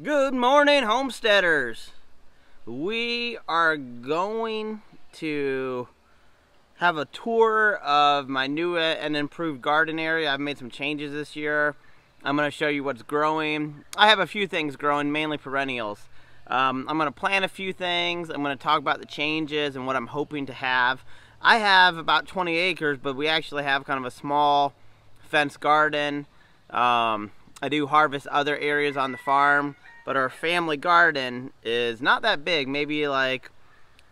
Good morning, homesteaders. We are going to have a tour of my new and improved garden area. I've made some changes this year. I'm going to show you what's growing. I have a few things growing, mainly perennials. I'm going to plant a few things. I'm going to talk about the changes and what I'm hoping to have. I have about 20 acres, but we actually have kind of a small fenced garden. I do harvest other areas on the farm, but our family garden is not that big, maybe like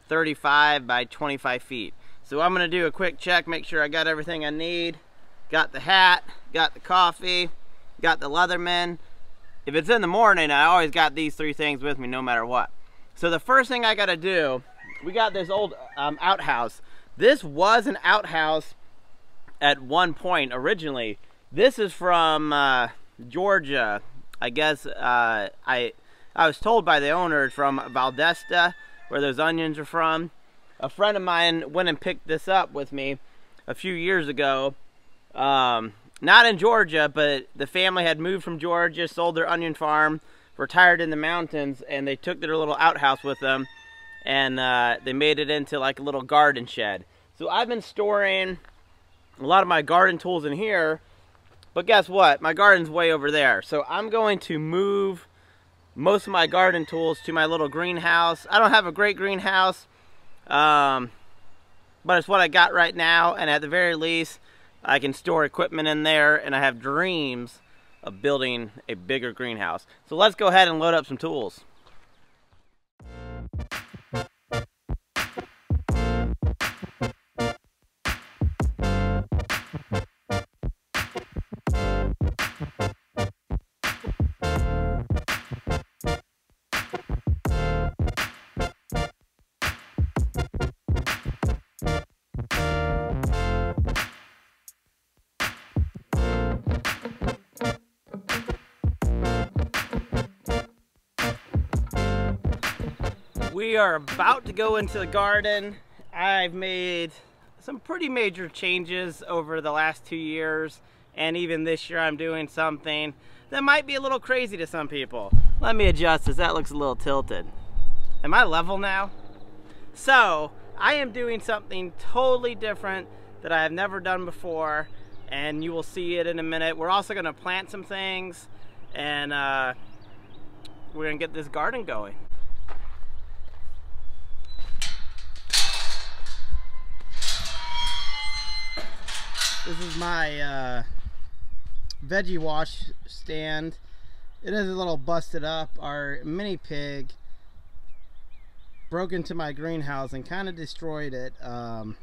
35 by 25 feet. So I'm gonna do a quick check, make sure I got everything I need. Got the hat, got the coffee, got the Leatherman. If it's in the morning, I always got these three things with me no matter what. So the first thing I gotta do, we got this old outhouse. This was an outhouse at one point originally. This is from Georgia. I guess I was told by the owner it's from Valdesta, where those onions are from. A friend of mine went and picked this up with me a few years ago. Not in Georgia, but the family had moved from Georgia, sold their onion farm, retired in the mountains, and they took their little outhouse with them, and they made it into like a little garden shed. So I've been storing a lot of my garden tools in here. But guess what? My garden's way over there. So I'm going to move most of my garden tools to my little greenhouse. I don't have a great greenhouse, but it's what I got right now. And at the very least, I can store equipment in there, and I have dreams of building a bigger greenhouse. So let's go ahead and load up some tools. We are about to go into the garden. I've made some pretty major changes over the last 2 years, and even this year I'm doing something that might be a little crazy to some people. Let me adjust this, that looks a little tilted. Am I level now? So, I am doing something totally different that I have never done before, and you will see it in a minute. We're also gonna plant some things, and we're gonna get this garden going. This is my veggie wash stand. It is a little busted up. Our mini pig broke into my greenhouse and kind of destroyed it. And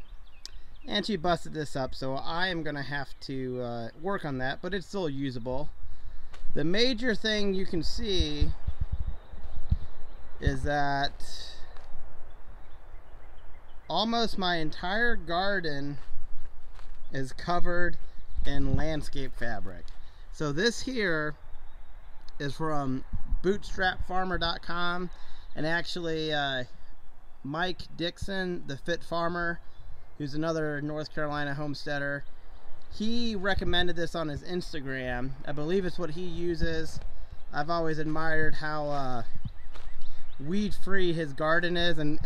she busted this up, so I am gonna have to work on that, but it's still usable. The major thing you can see is that almost my entire garden is covered in landscape fabric. So this here is from bootstrapfarmer.com, and actually Mike Dixon, the Fit Farmer, who's another North Carolina homesteader, he recommended this on his Instagram. I believe it's what he uses. I've always admired how weed-free his garden is, and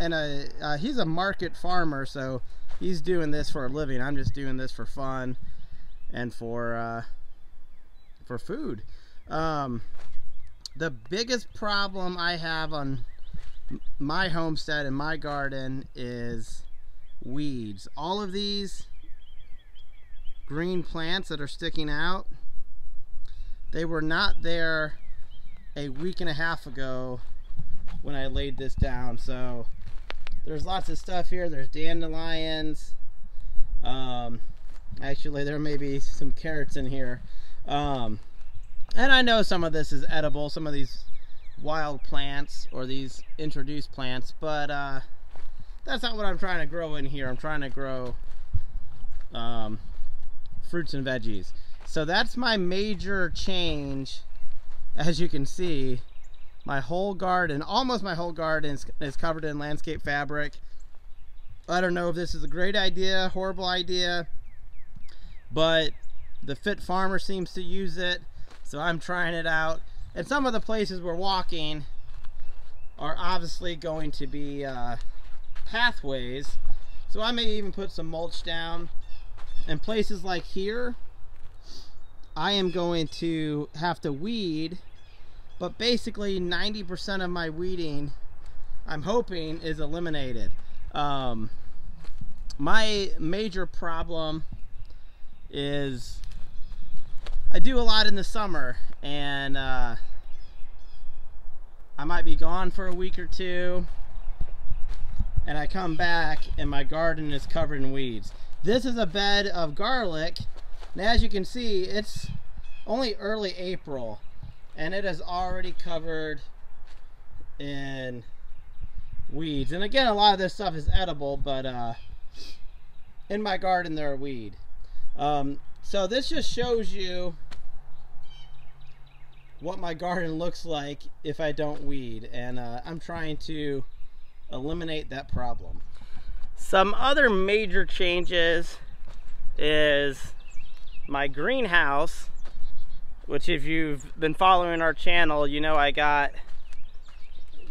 he's a market farmer, so he's doing this for a living. I'm just doing this for fun and for food. The biggest problem I have on my homestead and my garden is weeds. All of these green plants that are sticking out, they were not there a week and a half ago when I laid this down. So there's lots of stuff here. There's dandelions. Actually, there may be some carrots in here. And I know some of this is edible, some of these wild plants or these introduced plants, but that's not what I'm trying to grow in here. I'm trying to grow fruits and veggies. So that's my major change. As you can see, my whole garden, almost my whole garden is covered in landscape fabric. I don't know if this is a great idea, horrible idea, but the Fit Farmer seems to use it, so I'm trying it out. And some of the places we're walking are obviously going to be pathways. So I may even put some mulch down. And places like here, I am going to have to weed, but basically 90% of my weeding, I'm hoping, is eliminated. My major problem is I do a lot in the summer, and I might be gone for a week or two, and I come back and my garden is covered in weeds. This is a bed of garlic, and as you can see, it's only early April and it is already covered in weeds. And again, a lot of this stuff is edible, but in my garden there are weed. So this just shows you what my garden looks like if I don't weed, and I'm trying to eliminate that problem. Some other major changes is my greenhouse, which if you've been following our channel, you know I got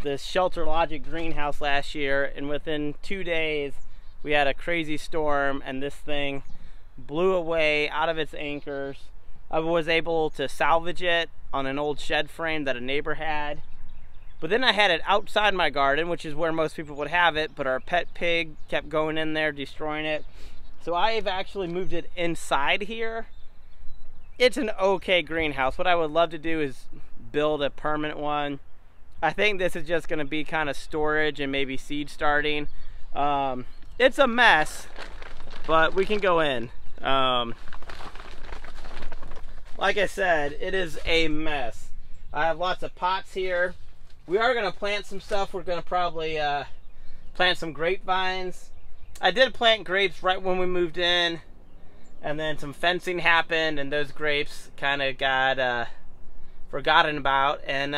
this Shelter Logic greenhouse last year, and within 2 days we had a crazy storm and this thing blew away out of its anchors. I was able to salvage it on an old shed frame that a neighbor had. But then I had it outside my garden, which is where most people would have it, but our pet pig kept going in there, destroying it. So I've actually moved it inside here. It's an okay greenhouse. What I would love to do is build a permanent one. I think this is just gonna be kind of storage and maybe seed starting. It's a mess, but we can go in. Like I said, it is a mess. I have lots of pots here. We are going to plant some stuff. We're going to probably plant some grapevines. I did plant grapes right when we moved in, and then some fencing happened, and those grapes kind of got forgotten about, and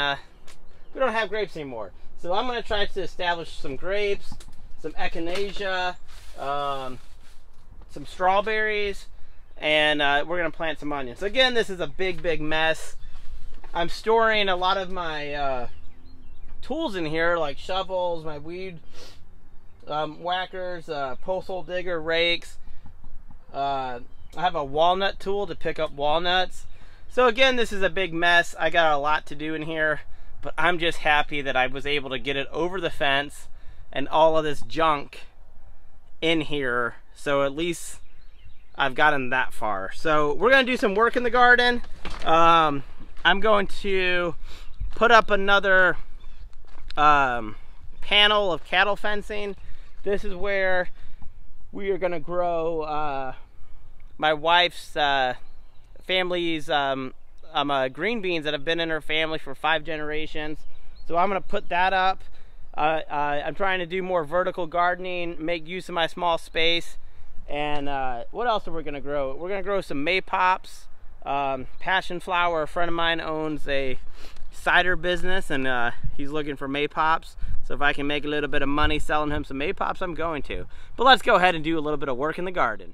we don't have grapes anymore. So I'm going to try to establish some grapes, some echinacea, some strawberries, and we're going to plant some onions. Again, this is a big mess. I'm storing a lot of my tools in here, like shovels, my weed whackers, post hole digger, rakes. I have a walnut tool to pick up walnuts. So again, this is a big mess. I got a lot to do in here, but I'm just happy that I was able to get it over the fence and all of this junk in here. So at least I've gotten that far. So we're gonna do some work in the garden. I'm going to put up another panel of cattle fencing. This is where we are going to grow my wife's family's green beans that have been in her family for 5 generations. So I'm going to put that up. I'm trying to do more vertical gardening, make use of my small space. And what else are we going to grow? We're going to grow some maypops, passion flower. A friend of mine owns a cider business, and he's looking for maypops. So if I can make a little bit of money selling him some maypops, I'm going to. But let's go ahead and do a little bit of work in the garden.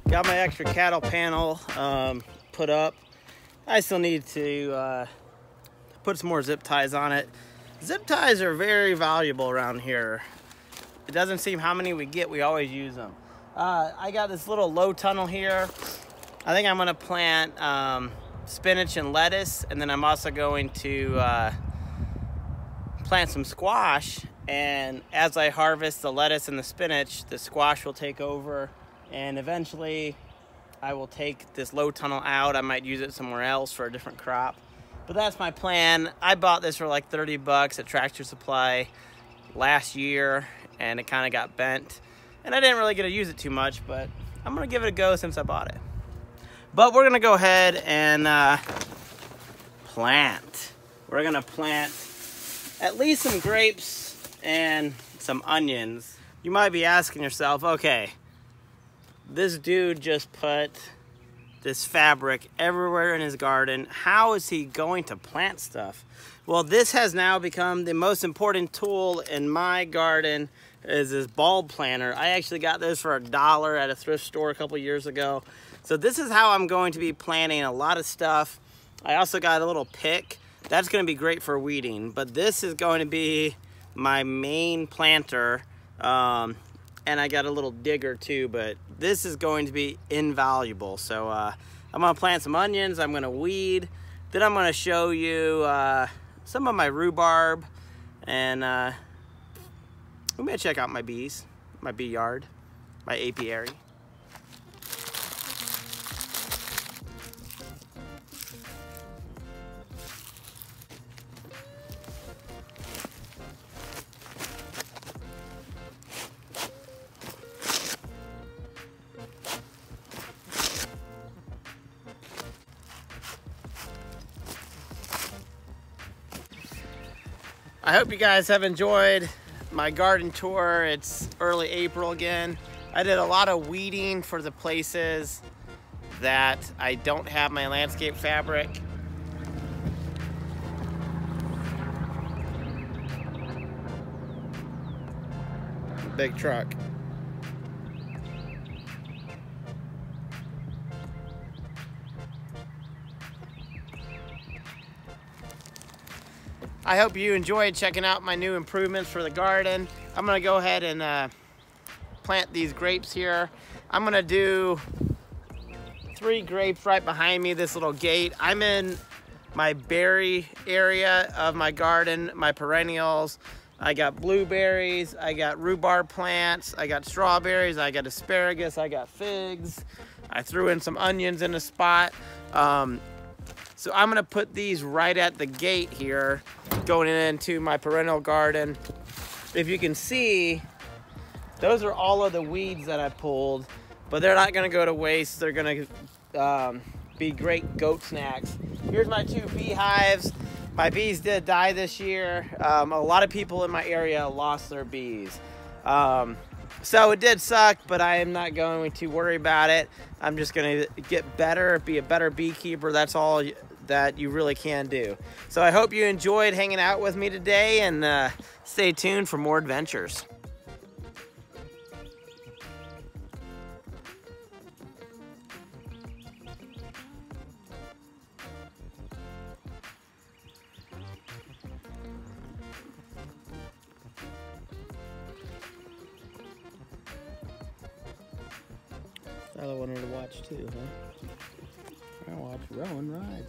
Got my extra cattle panel put up. I still need to put some more zip ties on it. Zip ties are very valuable around here. It doesn't seem how many we get, we always use them. I got this little low tunnel here. I think I'm gonna plant spinach and lettuce, and then I'm also going to plant some squash, and as I harvest the lettuce and the spinach, the squash will take over. And eventually I will take this low tunnel out. I might use it somewhere else for a different crop. But that's my plan. I bought this for like 30 bucks at Tractor Supply last year, and it kind of got bent. And I didn't really get to use it too much, but I'm gonna give it a go since I bought it. But we're gonna go ahead and plant. We're gonna plant at least some grapes and some onions. You might be asking yourself, okay, this dude just put this fabric everywhere in his garden. How is he going to plant stuff? Well, this has now become the most important tool in my garden, is this bulb planter. I actually got this for $1 at a thrift store a couple years ago. So this is how I'm going to be planting a lot of stuff. I also got a little pick. That's gonna be great for weeding, but this is going to be my main planter. And I got a little digger too, but this is going to be invaluable. So I'm gonna plant some onions, I'm gonna weed, then I'm gonna show you some of my rhubarb, and we may check out my bees, my bee yard, my apiary. I hope you guys have enjoyed my garden tour. It's early April again. I did a lot of weeding for the places that I don't have my landscape fabric. Big truck. I hope you enjoyed checking out my new improvements for the garden. I'm gonna go ahead and plant these grapes here. I'm gonna do 3 grapes right behind me, this little gate. I'm in my berry area of my garden, my perennials. I got blueberries, I got rhubarb plants, I got strawberries, I got asparagus, I got figs. I threw in some onions in a spot. So I'm gonna put these right at the gate here, going into my perennial garden. If you can see, those are all of the weeds that I pulled, but they're not gonna go to waste. They're gonna be great goat snacks. Here's my 2 beehives. My bees did die this year. A lot of people in my area lost their bees. So it did suck, but I am not going to worry about it. I'm just gonna get better, be a better beekeeper. That's all that you really can do. So I hope you enjoyed hanging out with me today, and stay tuned for more adventures. I wanted to watch too, huh? I watch Rowan ride.